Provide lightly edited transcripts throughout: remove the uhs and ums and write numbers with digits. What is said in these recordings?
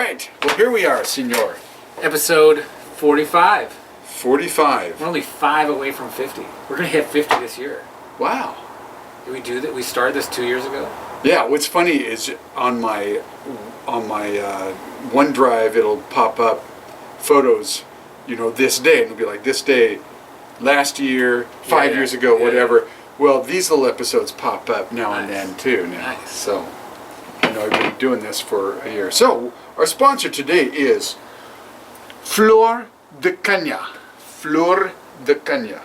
right. Well, here we are, senor. Episode 45. 45. We're only 5 away from 50. We're going to hit 50 this year. Wow. Did we do that? We started this 2 years ago? Yeah, what's funny is on my OneDrive, it'll pop up photos, this day, and it'll be like this day, last year, 5 years ago, whatever. Yeah. Well, these little episodes pop up now and then too now. Nice. So, I've been doing this for a year. So, our sponsor today is Flor de Cana. Flor de Cana.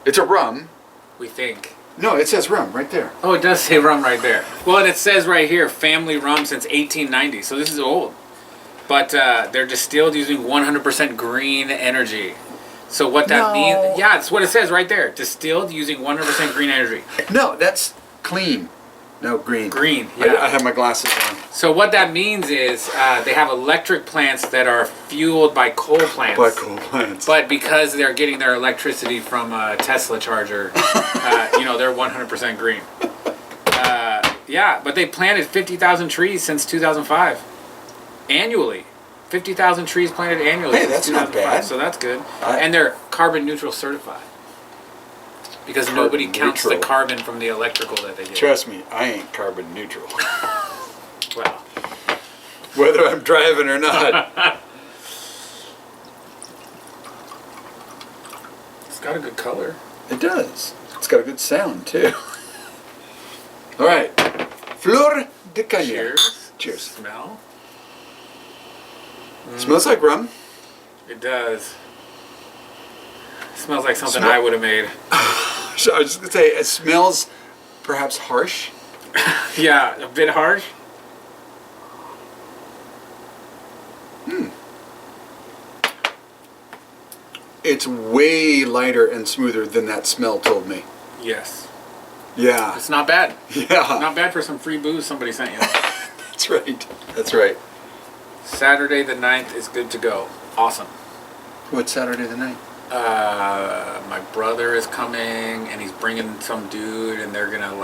It's a rum. We think. No, it says rum right there. Oh, it does say rum right there. Well, and it says right here, family rum since 1890. So this is old. But they're distilled using 100% green energy. So what that means... Yeah, that's what it says right there. Distilled using 100% green energy. No, that's clean. No, green. Green, yeah. I have my glasses on. So what that means is they have electric plants that are fueled by coal plants. By coal plants. But because they're getting their electricity from a Tesla charger, they're 100% green. Yeah, but they planted 50,000 trees since 2005. Annually. 50,000 trees planted annually. Hey, that's not bad. So that's good. And they're carbon neutral certified. Because nobody counts the carbon from the electrical that they get. Trust me, I ain't carbon neutral. Well. Whether I'm driving or not. It's got a good color. It does. It's got a good sound, too. All right. Flor de Cana. Cheers. Cheers. Smell. Smells like rum. It does. It smells like something I would have made. So I was just going to say, it smells perhaps harsh. Yeah, a bit harsh. It's way lighter and smoother than that smell told me. Yes. Yeah. It's not bad. Yeah. Not bad for some free booze somebody sent you. That's right. That's right. Saturday the 9th is good to go. Awesome. What's Saturday the 9th? My brother is coming, and he's bringing some dude, and they're gonna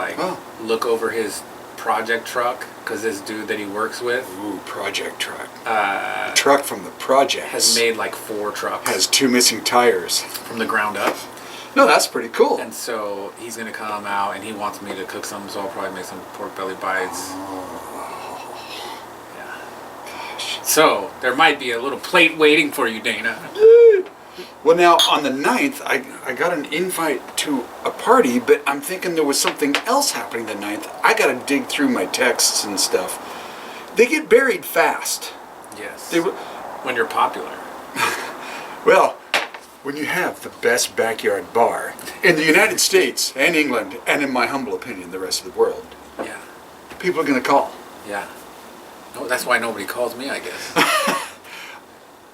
look over his project truck, because this dude that he works with, project truck, truck from the project, has made like 4 trucks, has 2 missing tires from the ground up. No, that's pretty cool. And so he's gonna come out, and he wants me to cook some, so I'll probably make some pork belly bites. Yeah. Gosh. So there might be a little plate waiting for you, Dana. Well, now, on the 9th, I got an invite to a party, but I'm thinking there was something else happening the 9th. I got to dig through my texts and stuff. They get buried fast. Yes. When you're popular. Well, when you have the best backyard bar in the United States and England, and in my humble opinion, the rest of the world, yeah, people are going to call. Yeah. No, that's why nobody calls me, I guess.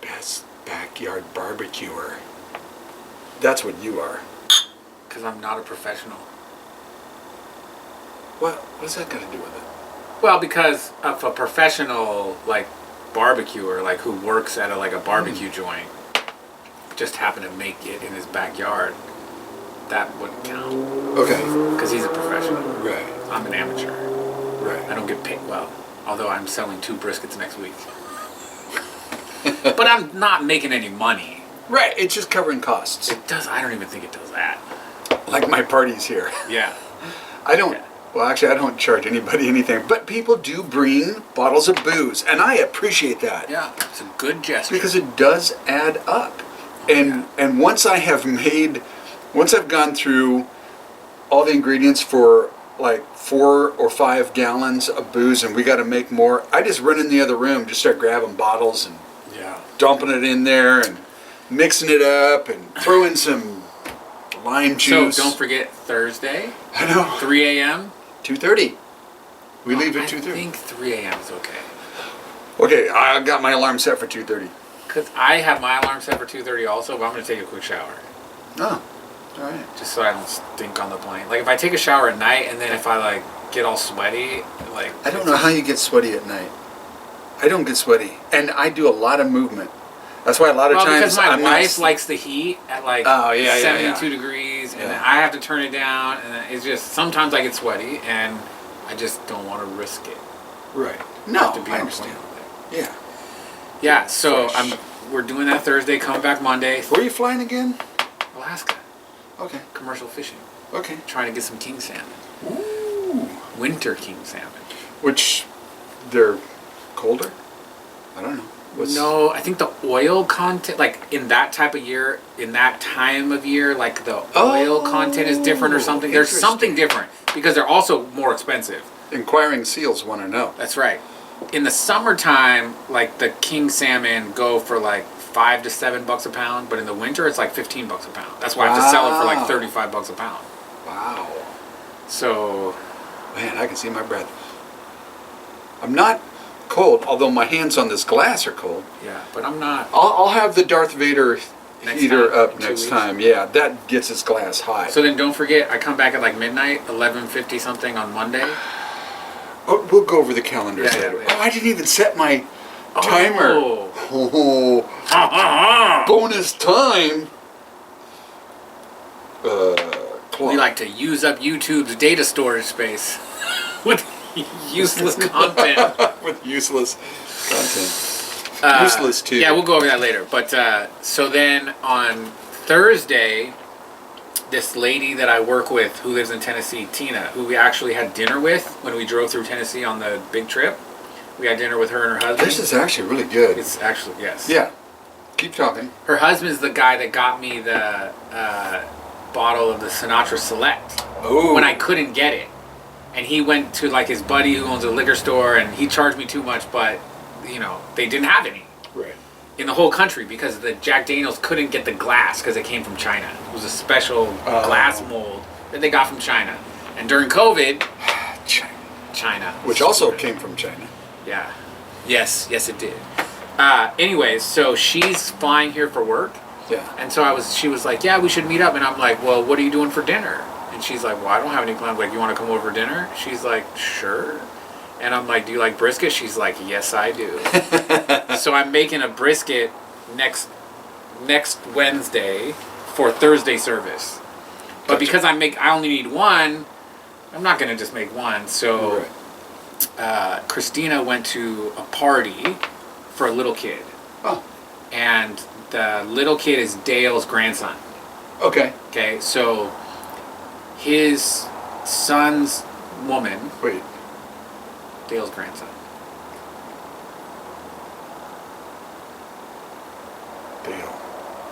Best backyard barbecuer. That's what you are. Because I'm not a professional. What's that got to do with it? Well, because of a professional barbecuer, who works at a barbecue joint, just happened to make it in his backyard, that wouldn't count. Okay. Because he's a professional. Right. I'm an amateur. Right. I don't get paid well, although I'm selling 2 briskets next week. But I'm not making any money. Right, it's just covering costs. It does. I don't even think it does that. Like my parties here. Yeah. I don't, well, actually, I don't charge anybody anything, but people do bring bottles of booze, and I appreciate that. Yeah, it's a good gesture. Because it does add up. And once I've gone through all the ingredients for 4 or 5 gallons of booze, and we got to make more, I just run in the other room, just start grabbing bottles and dumping it in there and mixing it up and throwing some lime juice. So don't forget Thursday. I know. 3 a.m. 2:30. We leave at 2:30. I think 3 a.m. is okay. Okay, I got my alarm set for 2:30. Because I have my alarm set for 2:30 also, but I'm going to take a quick shower. Oh, all right. Just so I don't stink on the plane. If I take a shower at night and then if I get all sweaty, I don't know how you get sweaty at night. I don't get sweaty, and I do a lot of movement. That's why a lot of times because my wife likes the heat at 72 degrees, and then I have to turn it down, and it's just sometimes I get sweaty, and I just don't want to risk it. Right. No, to be I understand. Yeah. Yeah, so Fresh. we're doing that Thursday, coming back Monday. Where are you flying again? Alaska. Okay. Commercial fishing. Okay. Trying to get some king salmon. Ooh. Winter king salmon. Which, they're colder? I don't know. No, I think the oil content, like in that type of year, in that time of year, like the oil content is different or something. There's something different because they're also more expensive. Inquiring seals want to know. That's right. In the summertime, like the king salmon go for like $5 to $7 a pound, but in the winter it's like $15 a pound. That's why I have to sell it for like $35 a pound. Wow. So, man, I can see my breath. I'm not cold, although my hands on this glass are cold. yeah, but I'm not. I'll have the Darth Vader heater time, up in 2 next weeks. time. Yeah, that gets this glass high. So then don't forget, I come back at like midnight, 11:50 something on Monday. Oh, we'll go over the calendars Yeah, later. yeah. Oh, I didn't even set my timer. Oh. Oh, bonus time. We like to use up YouTube's data storage space with useless content. With useless content. Useless too. Yeah, we'll go over that later. But so then on Thursday, this lady that I work with who lives in Tennessee, Tina, who we actually had dinner with when we drove through Tennessee on the big trip. We had dinner with her and her husband. This is actually really good. It's actually, yes. Yeah. Keep talking. Her husband's the guy that got me the bottle of the Sinatra Select Oh. when I couldn't get it. And he went to like his buddy who owns a liquor store and he charged me too much, but you know, they didn't have any Right. in the whole country because the Jack Daniels couldn't get the glass because it came from China. It was a special glass mold that they got from China. And during COVID, China. Which also came from China. Yeah. Yes, it did. Anyways, so she's flying here for work. Yeah. And so she was like, yeah, we should meet up. And I'm like, well, what are you doing for dinner? And she's like, well, I don't have any plans. Like, you want to come over for dinner? She's like, sure. And I'm like, do you like brisket? She's like, yes, I do. So I'm making a brisket next Wednesday for Thursday service. But because I only need one, I'm not going to just make one. So Christina went to a party for a little kid. Oh. And the little kid is Dale's grandson. Okay. Okay, so his son's woman, Wait. Dale's grandson.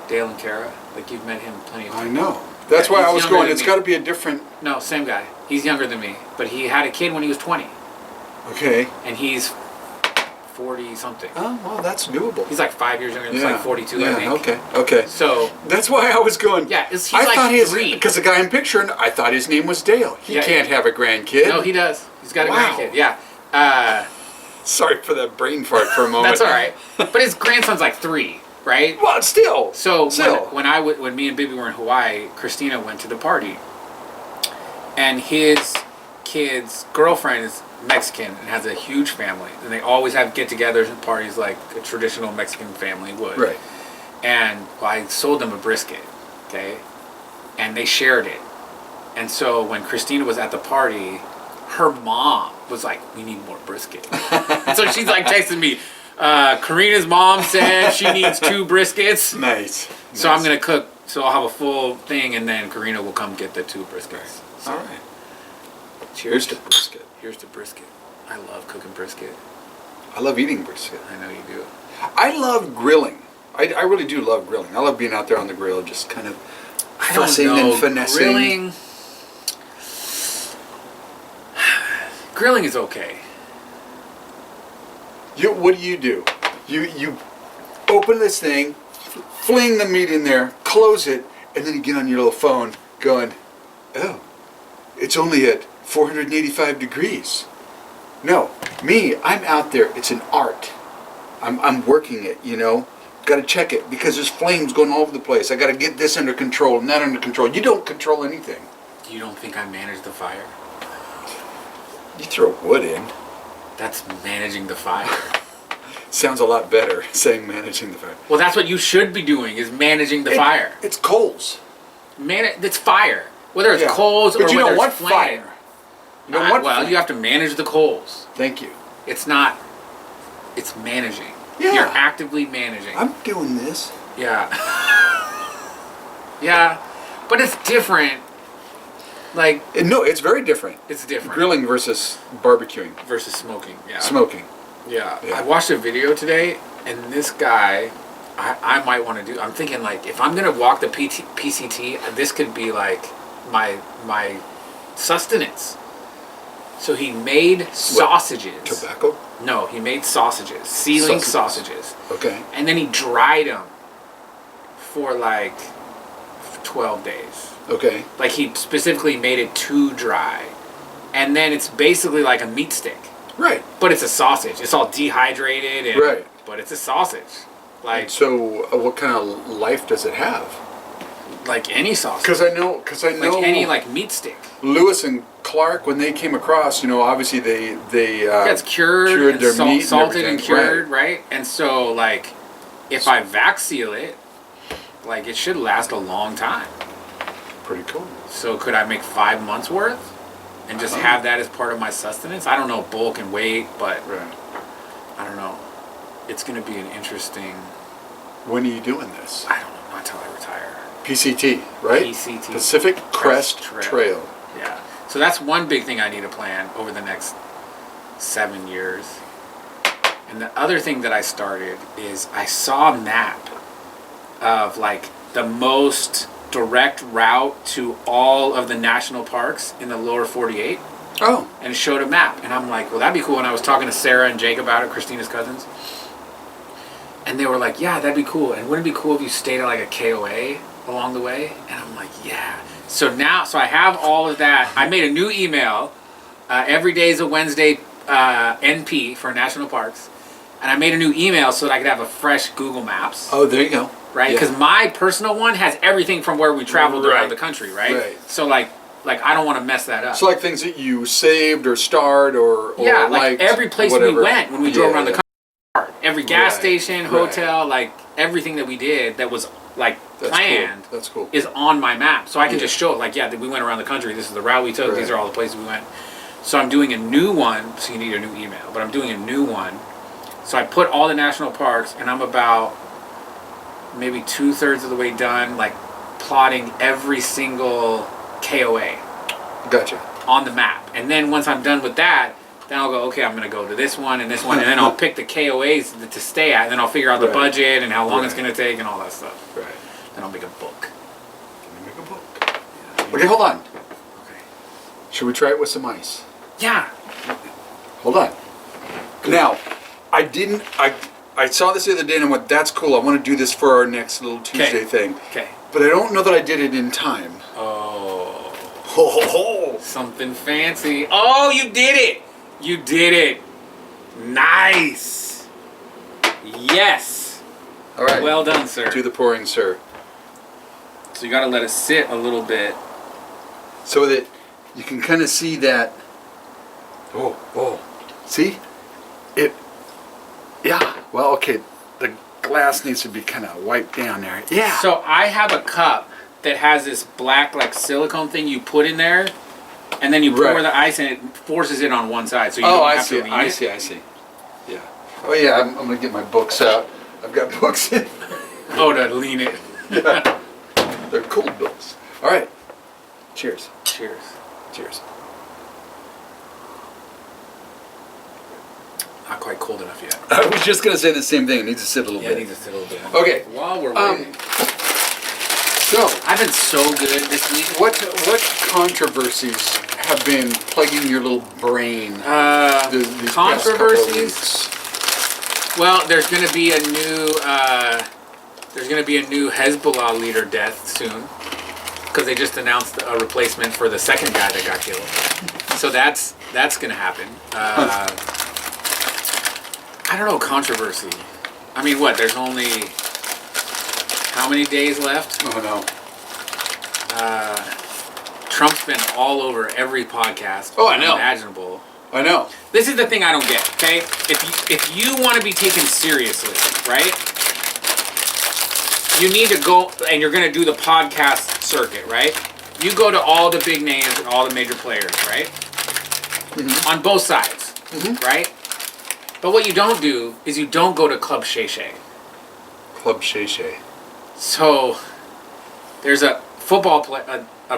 Dale and Kara, like you've met him plenty of I times. know. That's Yeah, why I he's was younger going. than It's me. got to be a different. No, same guy. He's younger than me, but he had a kid when he was 20, Okay. and he's 40 something. Oh, well, that's doable. He's like 5 years younger. He's like 42, I think. Okay. Okay. So That's why I was going. yeah, he's I like thought 3. because the guy I'm picturing, I thought his name was Dale. He Yeah. can't have a grandkid. No, he does. He's got a Wow. grandkid. Yeah. Sorry for that brain fart for a moment. That's all right. But his grandson's like 3, right? Well, still. So Still. when me and Bibby were in Hawaii, Christina went to the party, and his kid's girlfriend is Mexican and has a huge family, and they always have get-togethers and parties like a traditional Mexican family would. Right. And I sold them a brisket, okay, and they shared it. And so when Christina was at the party, her mom was like, "We need more brisket." And so she's like texting me. Karina's mom said she needs 2 briskets. Nice. So I'm gonna cook. So I'll have a full thing, and then Karina will come get the 2 briskets. So, All right. cheers Here's the brisket. Here's to brisket. I love cooking brisket. I love eating brisket. I know you do. I love grilling. I really do love grilling. I love being out there on the grill, just kind of I don't fussing know. and finessing. Grilling is okay. What do? You open this thing, fling the meat in there, close it, and then you get on your little phone going, oh, it's only at 485 degrees. No, I'm out there. It's an art. I'm working it, you know. Got to check it because there's flames going all over the place. I got to get this under control and that under control. You don't control anything. You don't think I manage the fire? You throw wood in. That's managing the fire. Sounds a lot better saying managing the fire. Well, that's what you should be doing, is managing the fire. It's coals. It's fire. Whether it's Yeah. coals or But you whether don't want it's flame. fire. You don't want Well, fire. you have to manage the coals. Thank you. It's not it's managing. Yeah. You're actively managing. I'm doing this. Yeah. Yeah. But it's different. Like, No, it's very different. it's different. Grilling versus barbecuing. Versus smoking. Yeah. Smoking. Yeah. Yeah. I watched a video today, and this guy, I might want to do. I'm thinking like, if I'm gonna walk the PCT, this could be like my sustenance. So he made sausages. Tobacco? No, he made sausages, sealing sausages, Okay. and then he dried them for like 12 days. Okay. Like he specifically made it too dry, and then it's basically like a meat stick. Right. But it's a sausage. It's all dehydrated, and, Right. but it's a sausage. Like So, what kind of life does it have? like any sausage. Because I know, Like any like meat stick. Lewis and Clark, when they came across, obviously they It's cured and their meat, salted and everything. cured, right? And so like, if I vac seal it, like it should last a long time. Pretty cool. So could I make 5 months worth, and just have that as part of my sustenance? I don't know bulk and weight, but Right. I don't know. It's gonna be an interesting. When are you doing this? I don't know. Not until I retire. PCT, right? PCT. Pacific Crest Trail. Trail. Yeah. So that's one big thing I need to plan over the next 7 years. And the other thing that I started is I saw a map of like the most direct route to all of the national parks in the lower 48, Oh. and it showed a map. And I'm like, well, that'd be cool. And I was talking to Sarah and Jake about it, Christina's cousins. And they were like, yeah, that'd be cool. And wouldn't it be cool if you stayed at like a KOA along the way? And I'm like, yeah. So I have all of that. I made a new email. Every day is a Wednesday NP for national parks. And I made a new email so that I could have a fresh Google Maps. Oh, there you go. Right? Yeah. Because my personal one has everything from where we traveled Right. around the country, right? Right. So like I don't want to mess that up. So like things that you saved or starred or yeah, like liked, every place whatever. we went when we drove around the country. Every gas Right, station, hotel, like everything that we did that was like That's planned Cool. That's cool. is on my map. So I can Yeah. just show it like, yeah, we went around the country. This is the route we took. Right. These are all the places we went. So I'm doing a new one. So you need a new email, but I'm doing a new one. So I put all the national parks, and I'm about maybe 2/3 of the way done, like plotting every single KOA Gotcha. on the map. And then once I'm done with that, then I'll go, okay, I'm going to go to this one and this one, and then I'll pick the KOAs to stay at, and then I'll figure out the Right. budget and how long it's Right. going to take and all that stuff. Right. Then I'll make a book. Can you make a book? Okay, hold on. Okay. Should we try it with some ice? Yeah. Hold on. Now, I saw this the other day and I went, that's cool. I want to do this for our next little Tuesday thing. Okay. But I don't know that I did it in time. Oh. Ho, ho, ho. Something fancy. Oh, you did it. You did it. Nice. Yes. All right. Well done, sir. Do the pouring, sir. So you got to let it sit a little bit. So that you can kind of see that. Oh. See? Yeah. Well, okay. The glass needs to be kind of wiped down there. Yeah. So I have a cup that has this black like silicone thing you put in there, and then you pour Right. the ice and it forces it on one side, so you Oh, don't I have see. to lean I it. see. Yeah. Oh, yeah. I'm going to get my books out. I've got books in. Oh, to lean it. Yeah. They're cool books. All right. Cheers. Cheers. Cheers. Not quite cold enough yet. I was just going to say the same thing. It needs to sit a little Yeah, it bit. needs to sit a little bit. Okay. While we're waiting, So, I've been so good this week. what controversies have been plaguing your little brain? these past couple of Controversies. weeks? Well, there's going to be a new Hezbollah leader death soon, because they just announced a replacement for the second guy that got killed. So that's going to happen. I don't know, controversy. I mean, what? There's only how many days left? Oh, no. Trump's been all over every podcast. Oh, I know. Imaginable. I know. This is the thing I don't get, okay? If you want to be taken seriously, right? You need to go, and you're going to do the podcast circuit, right? You go to all the big names and all the major players, right? Mm-hmm. On both sides, right? But what you don't do is you don't go to Club Shay Shay. Club Shay Shay. So there's a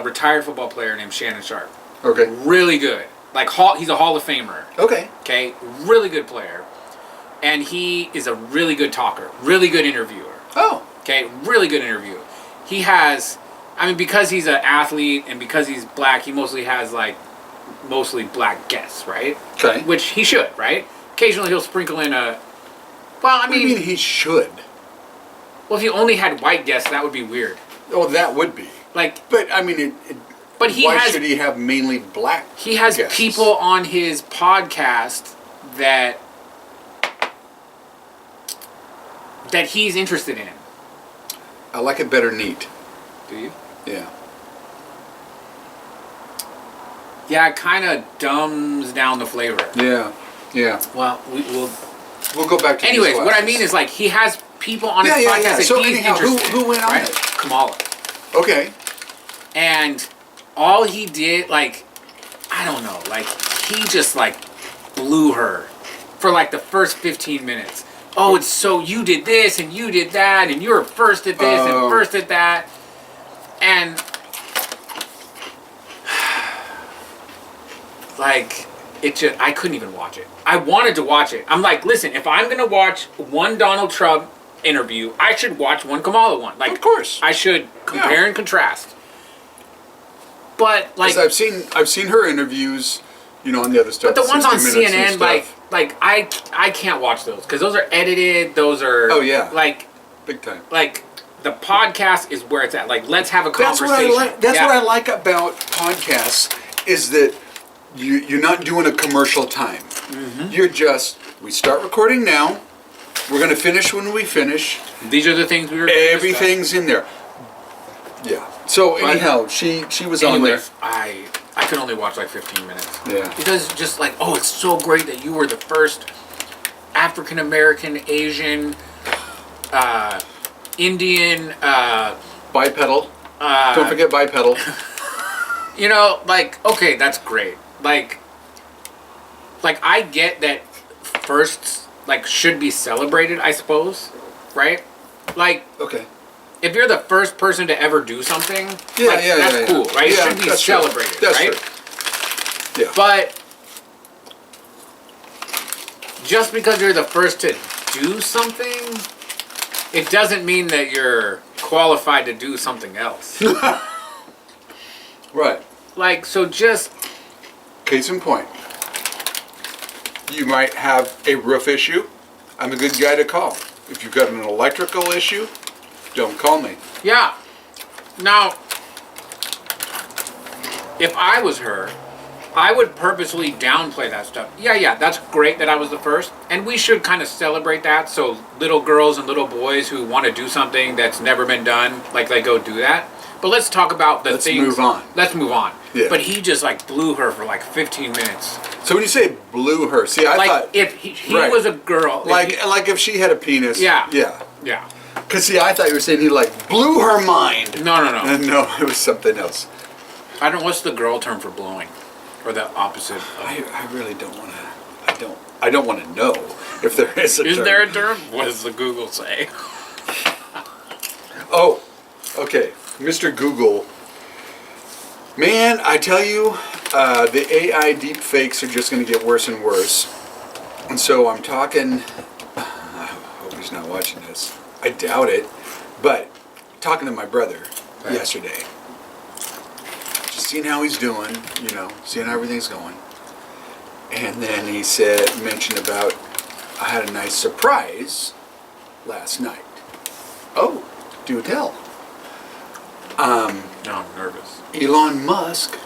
retired football player named Shannon Sharp. Okay. Really good. Like he's a Hall of Famer. Okay. Okay. Really good player. And he is a really good talker. Really good interviewer. Oh. Okay. Really good interviewer. He has, I mean, because he's an athlete and because he's black, he mostly has like mostly black guests, right? Okay. Which he should, right? Occasionally he'll sprinkle in a, well, I What do you mean, mean he should? well, if you only had white guests, that would be weird. Oh, that would be. Like, But I mean, but he why has, should he have mainly black? he has guests? people on his podcast that he's interested in. I like it better neat. Do you? Yeah. Yeah, it kind of dumbs down the flavor. Yeah. Yeah. Well, we'll. We'll go back to. Anyways, these what I glasses. mean is like he has people on his Yeah, yeah, podcast yeah. that So he's anyhow, interested in. who went on right? it? Kamala. Okay. And all he did, like, I don't know, like he just like blew her for like the first 15 minutes. Oh, it's so you did this and you did that and you were first at this and first at that. And like it just, I couldn't even watch it. I wanted to watch it. I'm like, listen, if I'm gonna watch one Donald Trump interview, I should watch one Kamala one. Like, Of course. I should compare and contrast. But like, 'Cause I've seen her interviews, on the other stuff. but the ones on 60 Minutes and CNN, stuff. like I can't watch those because those are edited. Those are like big time. like the podcast is where it's at. Like, let's have a That's conversation. what I like. That's Yeah. what I like about podcasts is that you're not doing a commercial time. Mm-hmm. You're just we start recording now. We're gonna finish when we finish. These are the things we were. Everything's in there. Yeah. So But- anyhow, she was on there. Anyways, I could only watch like 15 minutes. Yeah. Because just like, oh, it's so great that you were the first African American, Asian, Indian, Bipedal. Don't forget bipedal. like, okay, that's great. Like I get that firsts like should be celebrated, I suppose, right? Like, Okay. if you're the first person to ever do something, Yeah, like, yeah, that's yeah, cool, yeah. right? Yeah, It should be that's true. celebrated, That's right? true. Yeah. But just because you're the first to do something, it doesn't mean that you're qualified to do something else. Right. Like, so just, Case in point. You might have a roof issue. I'm a good guy to call. If you've got an electrical issue, don't call me. yeah. Now, if I was her, I would purposely downplay that stuff. Yeah, that's great that I was the first. And we should kind of celebrate that so little girls and little boys who want to do something that's never been done, like they go do that. But let's talk about the Let's things. move on. Let's move on. Yeah. But he just like blew her for like 15 minutes. So when you say blew her, see, I Like thought if he Right. was a girl. like if she had a penis. Yeah. Yeah. Yeah. Cause see, I thought you were saying he like blew her mind. No. And no, it was something else. I don't. What's the girl term for blowing, or the opposite? I really don't want to. I don't want to know if there is a Is term. there a term? What does the Google say? Oh, okay, Mr. Google. Man, I tell you, the AI deep fakes are just going to get worse and worse. And so I'm talking. I hope he's not watching this. I doubt it, but talking to my brother yesterday, just seeing how he's doing, seeing how everything's going. And then he mentioned about I had a nice surprise last night. Oh, do tell. No, I'm nervous. Elon Musk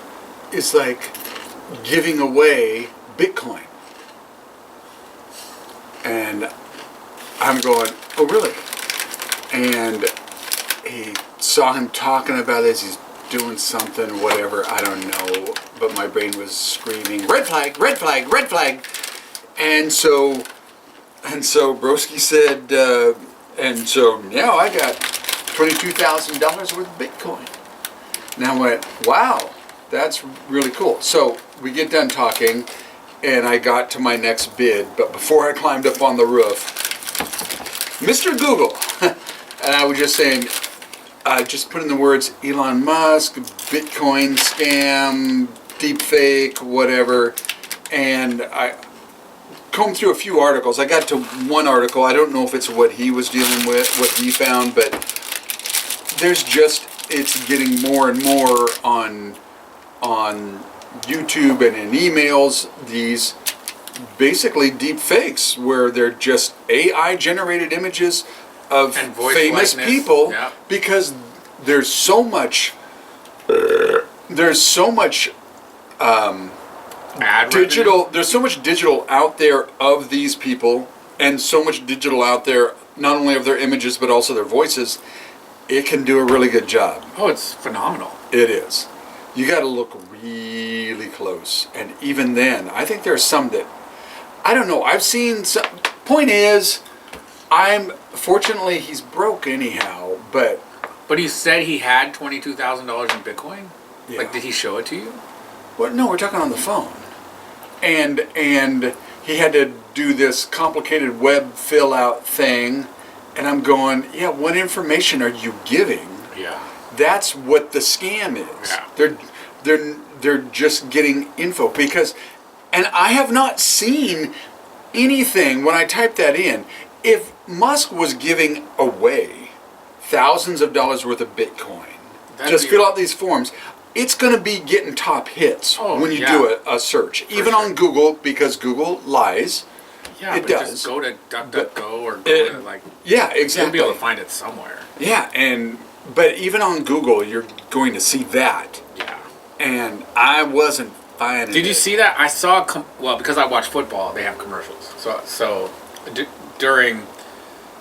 is like giving away Bitcoin. And I'm going, oh really? And he saw him talking about this, he's doing something, whatever, I don't know. But my brain was screaming, red flag, red flag, red flag. And so Broski said, and so now I got $22,000 worth of Bitcoin. And I went, wow, that's really cool. So we get done talking, and I got to my next bid. But before I climbed up on the roof, Mr. Google, and I was just saying, just put in the words Elon Musk, Bitcoin scam, deepfake, whatever, and I combed through a few articles. I got to one article. I don't know if it's what he was dealing with, what he found, but there's just, it's getting more and more on YouTube and in emails, these basically deep fakes where they're just AI generated images of famous people, because there's so much digital, there's so much digital out there of these people, and so much digital out there not only of their images but also their voices. It can do a really good job. Oh, it's phenomenal. It is. You got to look really close, and even then I think there's some that I don't know. I've seen some. Point is, fortunately he's broke anyhow, but he said he had $22,000 in Bitcoin. Yeah. Like, did he show it to you? Well, no, we're talking on the phone, and he had to do this complicated web fill out thing, and I'm going, yeah, what information are you giving? Yeah, that's what the scam is. Yeah. They're just getting info because, and I have not seen anything when I type that in. If Musk was giving away thousands of dollars worth of Bitcoin, just fill out these forms, it's going to be getting top hits when you do a search. Even on Google, because Google lies. Yeah, it does. Just go to DuckDuckGo or go to like... Yeah, exactly. You'll be able to find it somewhere. Yeah, but even on Google, you're going to see that. Yeah. And I wasn't buying it. Did you see that? I saw... because I watch football, they have commercials. So during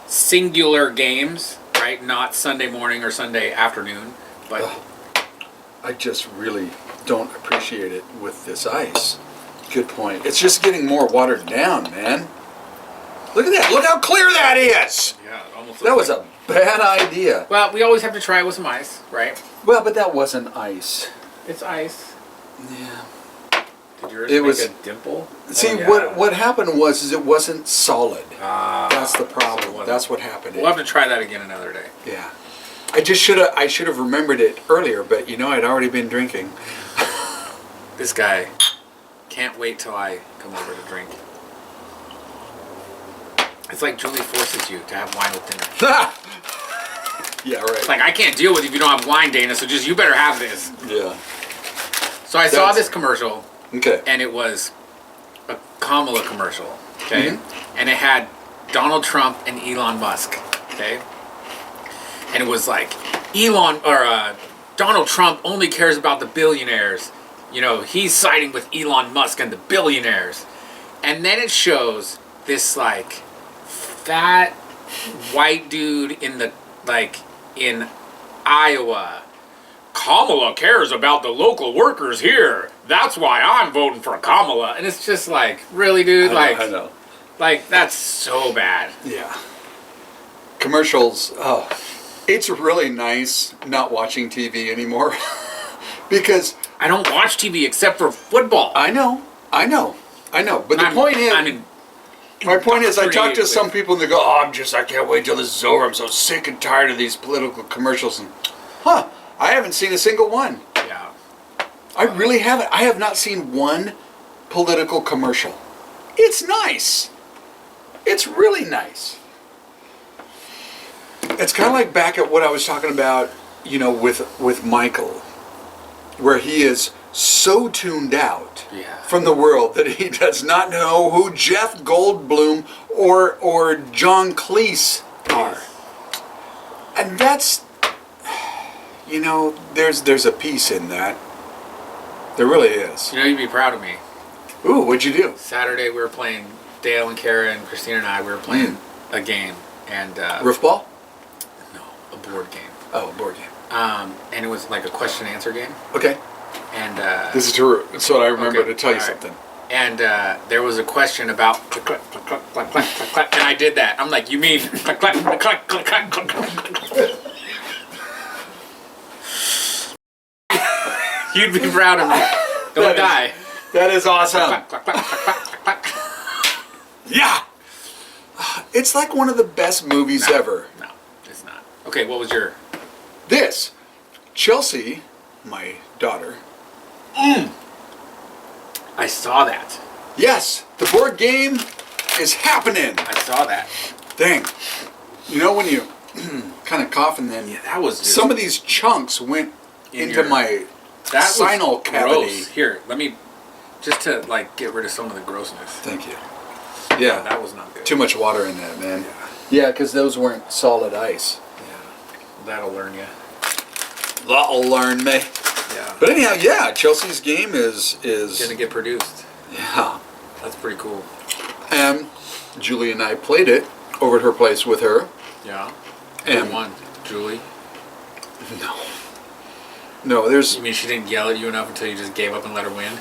singular games, right? Not Sunday morning or Sunday afternoon, but... I just really don't appreciate it with this ice. Good point. It's just getting more watered down, man. Look at that. Look how clear that is. Yeah, it almost. That was a bad idea. Well, we always have to try it with some ice, right? Well, but that wasn't ice. It's ice. Yeah. Did yours make a dimple? See, what happened was it wasn't solid. That's the problem. That's what happened. We'll have to try that again another day. Yeah. I should have remembered it earlier, but I'd already been drinking. This guy can't wait till I come over to drink. It's like Julie forces you to have wine with dinner. Yeah, right. It's like, I can't deal with you if you don't have wine, Dana, so just you better have this. Yeah. So I saw this commercial. Okay. And it was a Kamala commercial. Okay. Mm-hmm. And it had Donald Trump and Elon Musk. Okay. And it was like, Donald Trump only cares about the billionaires. He's siding with Elon Musk and the billionaires. And then it shows this, like, fat white dude in Iowa. Kamala cares about the local workers here. That's why I'm voting for Kamala. And it's just like, really, dude? I know. Like, that's so bad. Yeah. Commercials, it's really nice not watching TV anymore. Because I don't watch TV except for football. I know. But my point is, I talk to some people and they go, I can't wait till this is over. I'm so sick and tired of these political commercials. And, I haven't seen a single one. Yeah. I really haven't. I have not seen one political commercial. It's nice. It's really nice. It's kind of like back at what I was talking about, with Michael, where he is so tuned out from the world that he does not know who Jeff Goldblum or John Cleese are. And that's, there's a piece in that. There really is. You'd be proud of me. Ooh, what'd you do? Saturday we were playing, Dale and Kara and Christina and I, we were playing a game. And Roofball? No, a board game. Oh, a board game. And it was like a question and answer game. Okay. And this is true. So I remember to tell you something. And there was a question about click, click, click, click, click, click, click, click, and I did that. I'm like, you mean click, click, click, click, click, click, click, click. You'd be proud of me. Don't die. That is awesome. Clack, clack, clack, clack, clack, clack. Yeah. It's like one of the best movies ever. No, it's not. Okay, what was your... This. Chelsea, my daughter. I saw that. Yes, the board game is happening. I saw that. Dang. You know when you kind of cough and then... Yeah, that was just... Some of these chunks went into my that sinal was cavity. Gross. Here, let me... Just to, like, get rid of some of the grossness. Thank you. Yeah. That was not good. Too much water in that, man. Yeah, because those weren't solid ice. Yeah. That'll learn you. That'll learn me. Yeah. But anyhow, yeah, Chelsea's game is Gonna get produced. Yeah. That's pretty cool. And Julie and I played it over at her place with her. Yeah. And Who won? Julie? No, there's... You mean she didn't yell at you enough until you just gave up and let her win?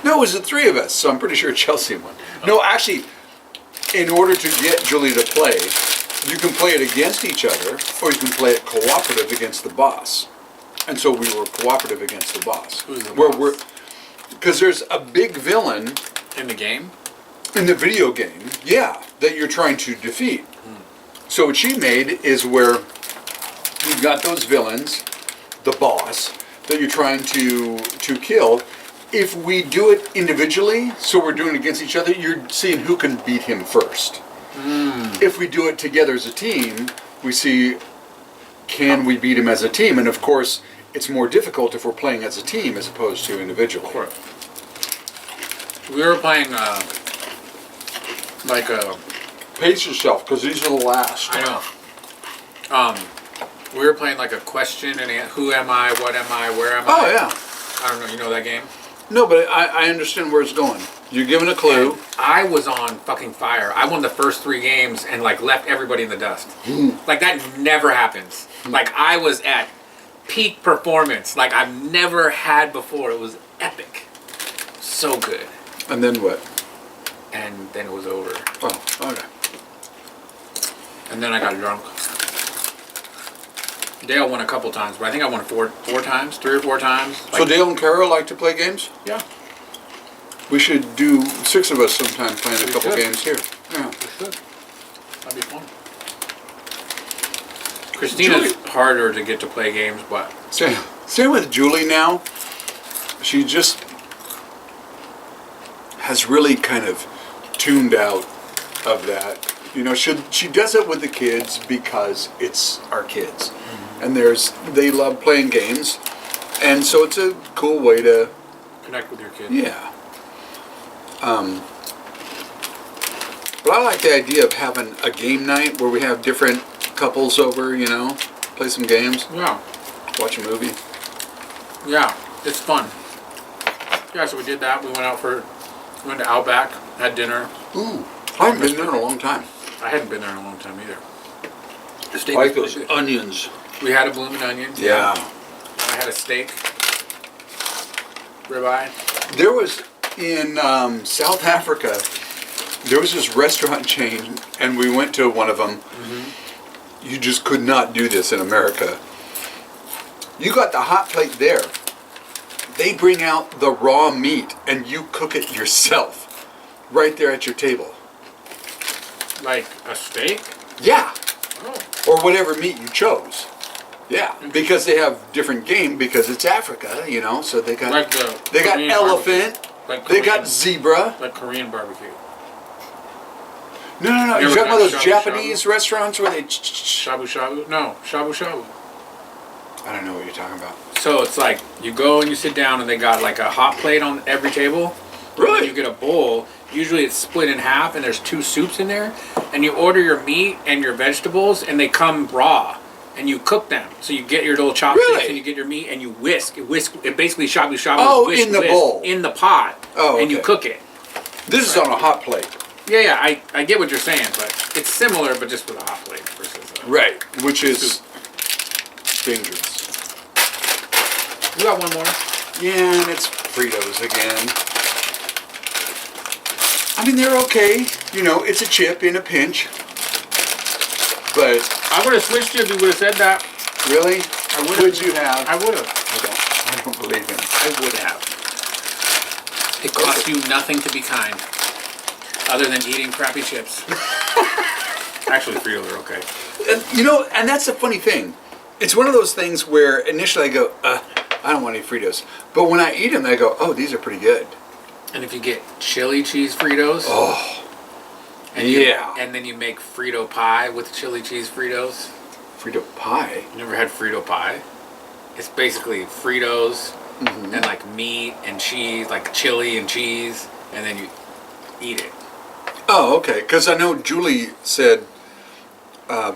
No, it was the three of us, so I'm pretty sure Chelsea won. No, actually, in order to get Julie to play, you can play it against each other, or you can play it cooperative against the boss. And so we were cooperative against the boss. Who's the boss? Because there's a big villain In the game? in the video game, yeah, that you're trying to defeat. So what she made is where you've got those villains, the boss, that you're trying to kill. If we do it individually, so we're doing it against each other, you're seeing who can beat him first. If we do it together as a team, we see, can we beat him as a team? And of course, it's more difficult if we're playing as a team as opposed to individually. We were playing, like a... Pace yourself, because these are the last. I know. We were playing like a question and who am I, what am I, where am I? Oh, yeah. I don't know, you know that game? No, but I understand where it's going. You're given a clue. And I was on fucking fire. I won the first 3 games and like left everybody in the dust. Like that never happens. Like I was at peak performance like I've never had before. It was epic. So good. And then what? And then it was over. Oh, okay. And then I got drunk. Dale won a couple times, but I think I won 4 times, 3 or 4 times. So Dale and Carol like to play games? Yeah. We should do 6 of us sometime playing a couple should. games here. Yeah. We should. That'd be fun. Christina's harder to get to play games, but... Same with Julie now. She just has really kind of tuned out of that. You know, she does it with the kids because it's our kids. And they love playing games. And so it's a cool way to... Connect with your kids. Yeah. But I like the idea of having a game night where we have different couples over, you know, play some games, Yeah. watch a movie. Yeah. It's fun. Yeah, so we did that. We went to Outback, had dinner. Ooh, I haven't been there in a long time. I hadn't been there in a long time either. The steak Like was those good. onions. We had a bloomin' onion. Yeah. I had a steak. Ribeye. There was, in South Africa, there was this restaurant chain, and we went to one of them. You just could not do this in America. You got the hot plate there. They bring out the raw meat, and you cook it yourself, right there at your table. Like a steak? Yeah. Oh. Or whatever meat you chose. Yeah, because they have different game because it's Africa, you know. So they got Like they got Korean elephant, barbecue. Like they Korean, got zebra. like Korean barbecue. No. You You're ever talking about had those shabu Japanese restaurants where they. Shabu shabu? No, shabu shabu. I don't know what you're talking about. So it's like you go and you sit down and they got like a hot plate on every table. Really? And you get a bowl. Usually it's split in half and there's 2 soups in there. And you order your meat and your vegetables and they come raw. And you cook them. So you get your little chopsticks Really? and you get your meat and you whisk. It basically shabu shabu. Oh, whisk, in the whisk, bowl. In the pot. Oh, And you okay. cook it. This is on a hot plate. Yeah, I get what you're saying, but it's similar, but just with a hot plate versus a... Right, which is dangerous. We got one more. Yeah, and it's Fritos again. I mean, they're okay. You know, it's a chip in a pinch. But I would have switched you if you would have said that. really, I would have. would you have? I would have. I don't believe him. I would have. It costs you nothing to be kind, other than eating crappy chips. Actually, Fritos are okay. And and that's the funny thing. It's one of those things where initially I go, I don't want any Fritos. But when I eat them, I go, oh, these are pretty good. And if you get chili cheese Fritos, and then you make Frito pie with chili cheese Fritos. Frito pie? You never had Frito pie? It's basically Fritos and like meat and cheese, like chili and cheese, and then you eat it. Oh, okay. Because I know Julie said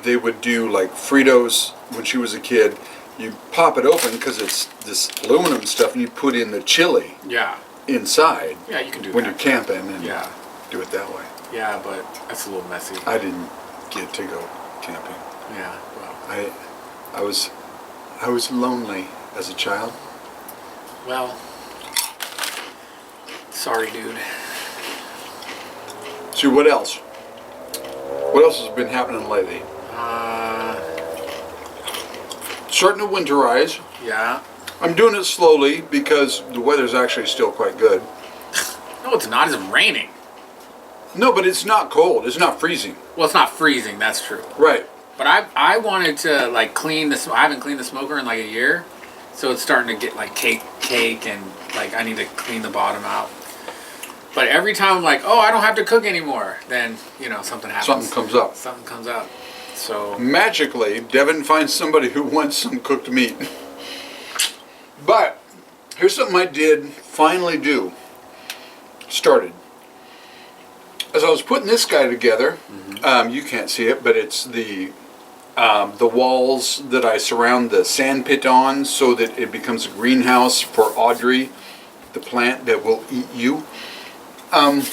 they would do like Fritos when she was a kid. You pop it open because it's this aluminum stuff, and you put in the chili inside. Yeah, you can do when that. you're camping and do it that way. Yeah, but that's a little messy. I didn't get to go camping. Yeah, well. I was lonely as a child. Well, sorry, dude. So what else? What else has been happening lately? Starting to winterize. Yeah. I'm doing it slowly because the weather's actually still quite good. No, it's not. It's raining. No, but it's not cold. It's not freezing. Well, it's not freezing. That's true. Right. But I wanted to like clean this. I haven't cleaned the smoker in like a year, so it's starting to get like cake, and like I need to clean the bottom out. But every time I'm like, oh, I don't have to cook anymore, then something happens. Something comes up. Something comes up. So magically, Devin finds somebody who wants some cooked meat. But here's something I did finally do. Started. As I was putting this guy together, you can't see it, but it's the walls that I surround the sand pit on so that it becomes a greenhouse for Audrey, the plant that will eat you. I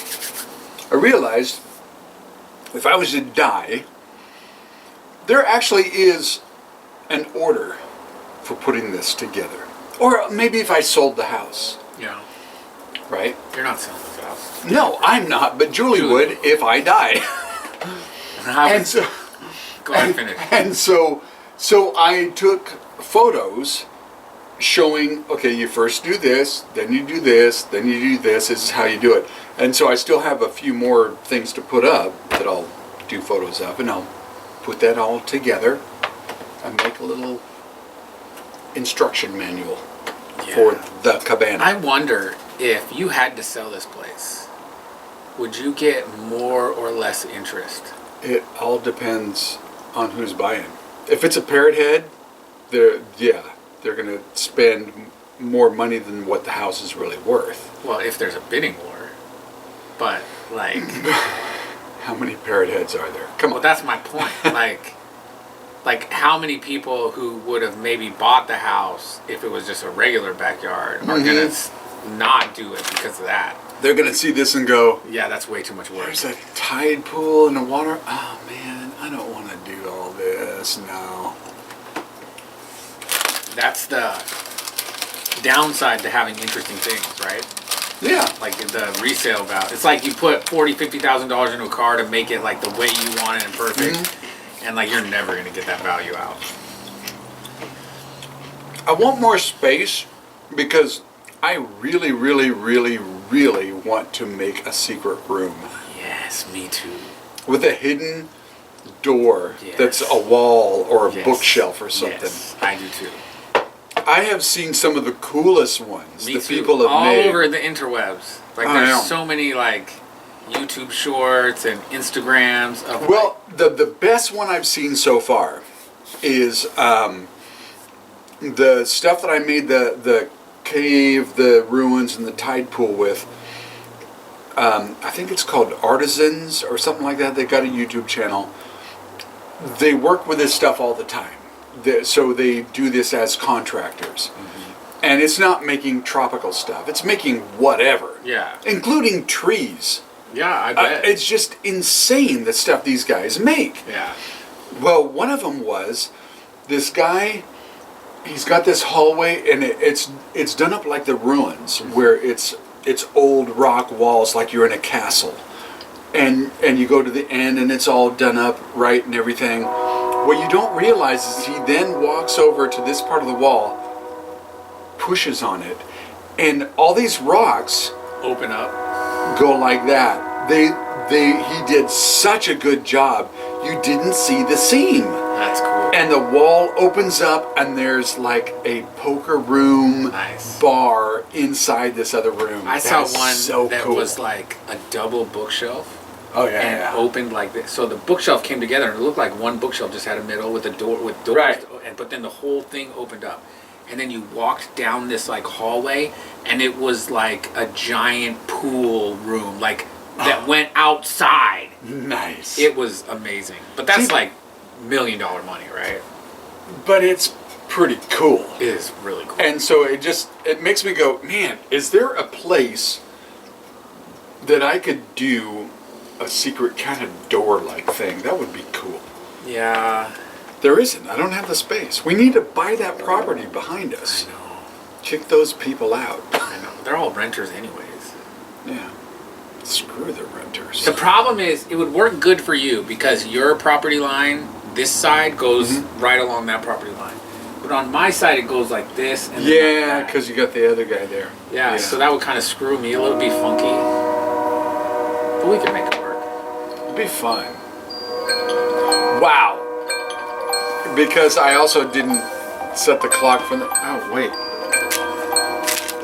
realized if I was to die, there actually is an order for putting this together. Or maybe if I sold the house. Yeah. Right? You're not selling this house. No, I'm not, but Julie would if I died. And so, go ahead and finish. And so I took photos showing, okay, you first do this, then you do this, then you do this. This is how you do it. And so I still have a few more things to put up that I'll do photos of, and I'll put that all together and make a little instruction manual for the Cabana. I wonder if you had to sell this place, would you get more or less interest? It all depends on who's buying. If it's a parrot head, they're going to spend more money than what the house is really worth. Well, if there's a bidding war. But, like... How many parrot heads are there? Come on. Well, that's my point. Like, how many people who would have maybe bought the house if it was just a regular backyard are going to not do it because of that? They're going to see this and go, yeah, that's way too much work. There's a tide pool and a water. Oh, man, I don't want to do all this now. That's the downside to having interesting things, right? Yeah. Like the resale value. It's like you put $40,000, $50,000 into a car to make it like the way you want it and perfect. And like you're never going to get that value out. I want more space because I really, really, really, really want to make a secret room. Yes, me too. With a hidden door that's a wall or a bookshelf or something. Yes, I do too. I have seen some of the coolest ones Me that too. people have all made. over the interwebs. Like there's so many like YouTube shorts and Instagrams of the best one I've seen so far is the stuff that I made the cave, the ruins, and the tide pool with. I think it's called Artisans or something like that. They got a YouTube channel. They work with this stuff all the time. So they do this as contractors. And it's not making tropical stuff. It's making whatever. Yeah. Including trees. Yeah, I bet. It's just insane the stuff these guys make. Yeah. Well, one of them was this guy. He's got this hallway, and it's done up like the ruins, where it's old rock walls, like you're in a castle, and you go to the end, and it's all done up right and everything. What you don't realize is he then walks over to this part of the wall, pushes on it, and all these rocks open up. go like that. He did such a good job. You didn't see the seam. That's cool. And the wall opens up, and there's like a poker room Nice. bar inside this other room. I That saw is one so that cool. was like a double bookshelf. Oh yeah, And yeah. opened like this. So the bookshelf came together and it looked like one bookshelf just had a middle with a door with doors. Right. But then the whole thing opened up. And then you walked down this like hallway and it was like a giant pool room, like that went outside. Nice. It was amazing. But that's See- like $1 million money, right? But it's pretty cool. It is really cool. And so it makes me go, man, is there a place that I could do a secret kind of door-like thing? That would be cool. Yeah. There isn't. I don't have the space. We need to buy that property behind us. I know. Kick those people out. I know. They're all renters anyways. Yeah. Screw the renters. The problem is, it would work good for you because your property line, this side goes right along that property line. But on my side, it goes like this. And then like Yeah, that. because you got the other guy there. Yeah, so that would kind of screw me. It would be funky. But we can make it work. It'd be fun. Wow. Because I also didn't set the clock for the... Oh, wait.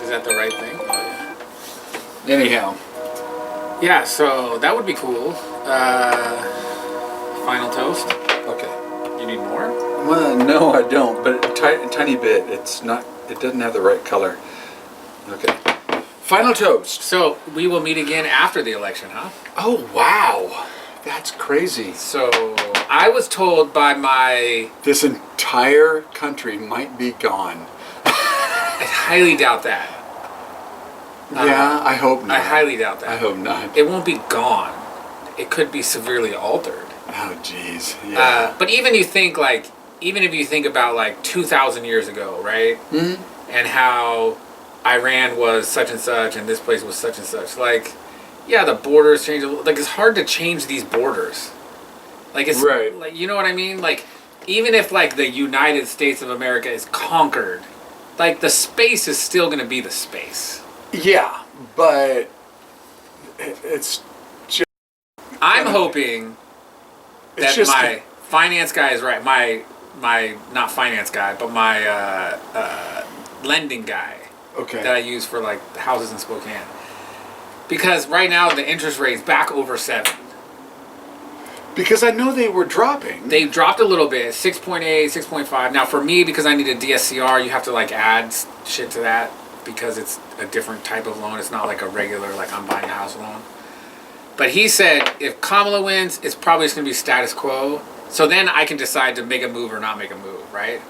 Is that the right thing? Oh, yeah. Anyhow. Yeah, so that would be cool. Final toast. Okay. You need more? Well, no, I don't, but a tiny bit. It's not... It doesn't have the right color. Okay. Final toast. So we will meet again after the election, huh? Oh, wow. That's crazy. So I was told by my... This entire country might be gone. I highly doubt that. Yeah, I hope not. I highly doubt that. I hope not. It won't be gone. It could be severely altered. Oh, jeez. Yeah. But even if you think about like 2,000 years ago, right? Mm-hmm. And how Iran was such and such, and this place was such and such. Like, yeah, the borders change. Like, it's hard to change these borders. Like, it's Right. like, you know what I mean? Like, even if like the United States of America is conquered, like the space is still going to be the space. Yeah, but it's just... I'm hoping that It's just... my finance guy is right. My not finance guy, but my lending guy Okay. that I use for like the houses in Spokane. Because right now the interest rate's back over 7. Because I know they were dropping. They dropped a little bit, 6.8, 6.5. Now for me, because I need a DSCR, you have to like add shit to that because it's a different type of loan. It's not like a regular, like I'm buying a house loan. But he said if Kamala wins, it's probably just going to be status quo. So then I can decide to make a move or not make a move, right?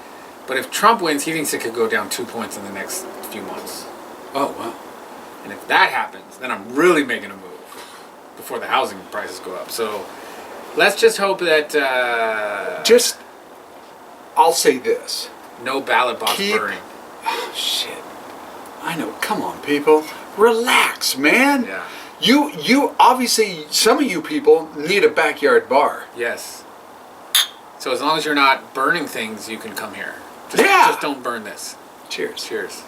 But if Trump wins, he thinks it could go down 2 points in the next few months. Oh, wow. And if that happens, then I'm really making a move before the housing prices go up. So let's just hope that I'll say this. no ballot box burning. Oh, shit. I know. Come on, people. Relax, man. Yeah. You obviously, some of you people need a backyard bar. Yes. So as long as you're not burning things, you can come here. Yeah. Just don't burn this. Cheers. Cheers.